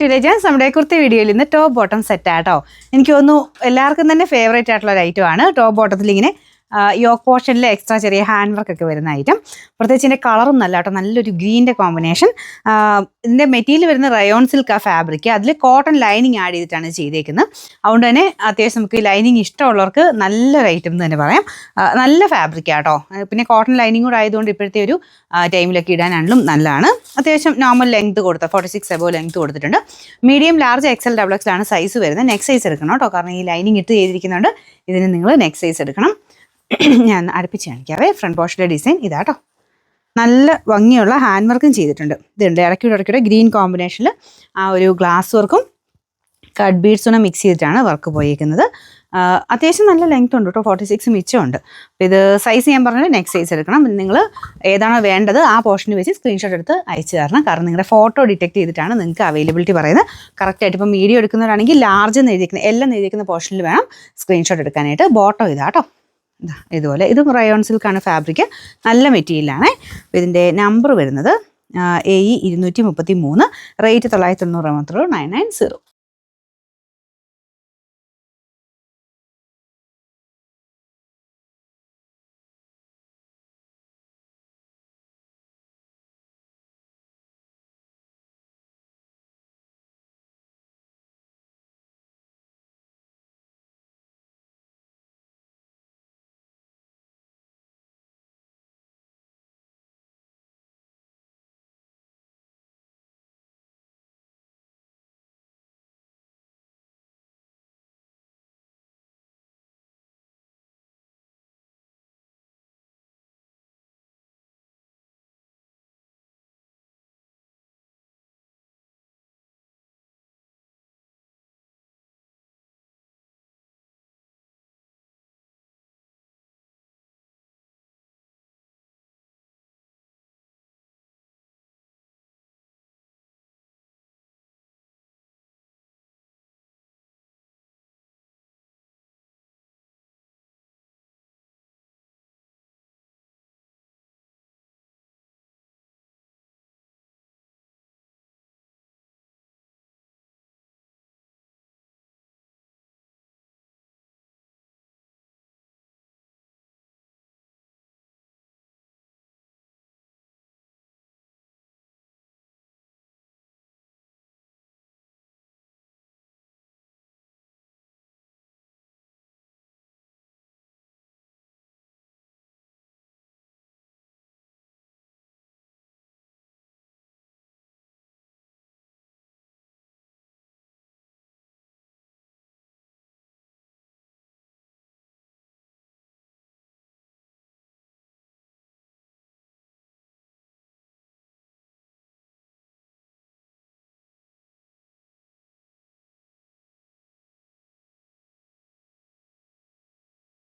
Villagers നമ്മുടെ കുർത്തി വീഡിയോയിൽ ഇന്ന് ടോപ്പ് ബോട്ടം സെറ്റ് ആട്ടോ. എനിക്ക് തോന്നുന്നു എല്ലാവർക്കും തന്നെ ഫേവറേറ്റ് ആയിട്ടുള്ള ഒരു ഐറ്റം ആണ്. ടോപ്പ് ബോട്ടത്തിൽ ഇങ്ങനെ യോക്ക് പോർഷനിൽ എക്സ്ട്രാ ചെറിയ ഹാൻഡ് വർക്ക് ഒക്കെ വരുന്ന ഐറ്റം. പ്രത്യേകിച്ച് ഇതിൻ്റെ കളറും നല്ല കേട്ടോ, നല്ലൊരു ഗ്രീൻ്റെ കോമ്പിനേഷൻ. ഇതിൻ്റെ മെറ്റീരിയൽ വരുന്ന റയോൺ സിൽക്ക് ഫാബ്രിക്, അതിൽ കോട്ടൺ ലൈനിങ് ആഡ് ചെയ്തിട്ടാണ് ചെയ്തേക്കുന്നത്. അതുകൊണ്ട് തന്നെ അത്യാവശ്യം നമുക്ക് ലൈനിങ് ഇഷ്ടമുള്ളവർക്ക് നല്ലൊരു ഐറ്റം എന്ന് തന്നെ പറയാം. നല്ല ഫാബ്രിക് ആട്ടോ. പിന്നെ കോട്ടൺ ലൈനിങ് കൂടെ ആയതുകൊണ്ട് ഇപ്പോഴത്തെ ഒരു ടൈമിലൊക്കെ ഇടാനാണെങ്കിലും നല്ലതാണ്. അത്യാവശ്യം നോർമൽ ലെങ്ത് കൊടുത്ത 46 എബോ ലെങ്ത് കൊടുത്തിട്ടുണ്ട്. Medium, large, XL, double XL ആണ് സൈസ് വരുന്നത്. നെക്ക് സൈസ് എടുക്കണം കേട്ടോ, കാരണം ഈ ലൈനിങ് ഇട്ട് ചെയ്തിരിക്കുന്നുണ്ട്. ഇതിന് നിങ്ങൾ നെക്ക് സൈസ് എടുക്കണം. ഞാൻ അടുപ്പിച്ച് കാണിക്കാവേ. ഫ്രണ്ട് പോർഷൻ്റെ ഡിസൈൻ ഇതാട്ടോ. നല്ല ഭംഗിയുള്ള ഹാൻഡ് വർക്കും ചെയ്തിട്ടുണ്ട്. ഇതുണ്ട് ഇടയ്ക്കൂടെ ഗ്രീൻ കോമ്പിനേഷനിൽ ആ ഒരു ഗ്ലാസ് വർക്കും കട്ട് ബീഡ്സും മിക്സ് ചെയ്തിട്ടാണ് വർക്ക് പോയിരിക്കുന്നത്. അത്യാവശ്യം നല്ല ലെങ്ത് ഉണ്ട് കേട്ടോ, 46 മിച്ചമുണ്ട്. അപ്പോൾ ഇത് സൈസ് ഞാൻ പറഞ്ഞത് നെക്ക് സൈസ് എടുക്കണം. നിങ്ങൾ ഏതാണോ വേണ്ടത് ആ പോർഷന് വെച്ച് സ്ക്രീൻഷോട്ട് എടുത്ത് അയച്ചു തരണം. കാരണം നിങ്ങളുടെ ഫോട്ടോ ഡിറ്റക്ട് ചെയ്തിട്ടാണ് നിങ്ങൾക്ക് അവൈലബിലിറ്റി പറയുന്നത്. കറക്റ്റായിട്ട് ഇപ്പം വീഡിയോ എടുക്കുന്നവരാണെങ്കിൽ ലാർജ് എന്ന് എഴുതിയിരിക്കുന്ന എല്ലാം എഴുതിയിരിക്കുന്ന പോർഷനിൽ വേണം സ്ക്രീൻഷോട്ട് എടുക്കാനായിട്ട്. ബോട്ടം ഇതാട്ടോ, ഇതുപോലെ. ഇതും റയോൺ സിൽക്കാണ് ഫാബ്രിക്, നല്ല മെറ്റീരിയലാണ്. ഇതിൻ്റെ നമ്പർ വരുന്നത് AE 233, റേറ്റ് 990 മാത്രമേ 990.